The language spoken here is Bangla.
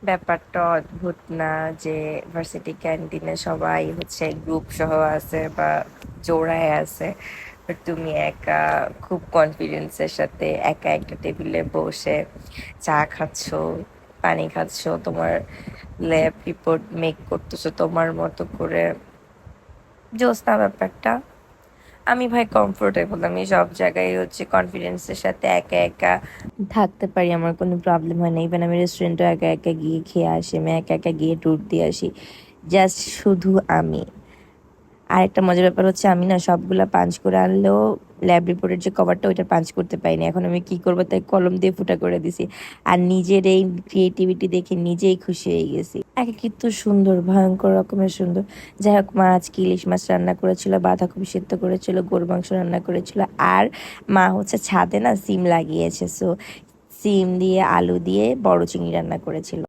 ব্যাপারটা অদ্ভুত না যে ভার্সিটি ক্যান্টিনে সবাই হচ্ছে গ্রুপ সহ আছে বা জোড়ায় আছে, বাট তুমি একা খুব কনফিডেন্সের সাথে একা একটা টেবিলে বসে চা খাচ্ছো, পানি খাচ্ছো, তোমার ল্যাব রিপোর্ট মেক করতেছো তোমার মতো করে। জোস না ব্যাপারটা। আমি ভাই কমফোর্টেবল, আমি সব জায়গায় হচ্ছে কনফিডেন্সের সাথে একা একা থাকতে পারি, আমার কোনো প্রবলেম হয় না। ইভেন আমি রেস্টুরেন্টও একা একা গিয়ে খেয়ে আসি, আমি একা একা গিয়ে ট্যুর দিয়ে আসি, জাস্ট শুধু আমি। আর একটা মজার ব্যাপার হচ্ছে আমি না সবগুলা পাঞ্চ করে আনলেও ল্যাব রিপোর্টের যে কভারটা ওইটা পাঞ্চ করতে পারিনি। এখন আমি কি করবো তাই কলম দিয়ে ফুটা করে দিছি। আর নিজের এই ক্রিয়েটিভিটি দেখে নিজেই খুশি হয়ে গেছি। একাকিত্ব সুন্দর, ভয়ঙ্কর রকমের সুন্দর। যাই হোক, মা আজকে ইলিশ মাছ রান্না করেছিল, বাঁধাকপি সেদ্ধ করেছিল, গরুর মাংস রান্না করেছিল। আর মা হচ্ছে ছাদে না সিম লাগিয়েছে, সো সিম দিয়ে আলু দিয়ে বড় চিংড়ি রান্না করেছিল।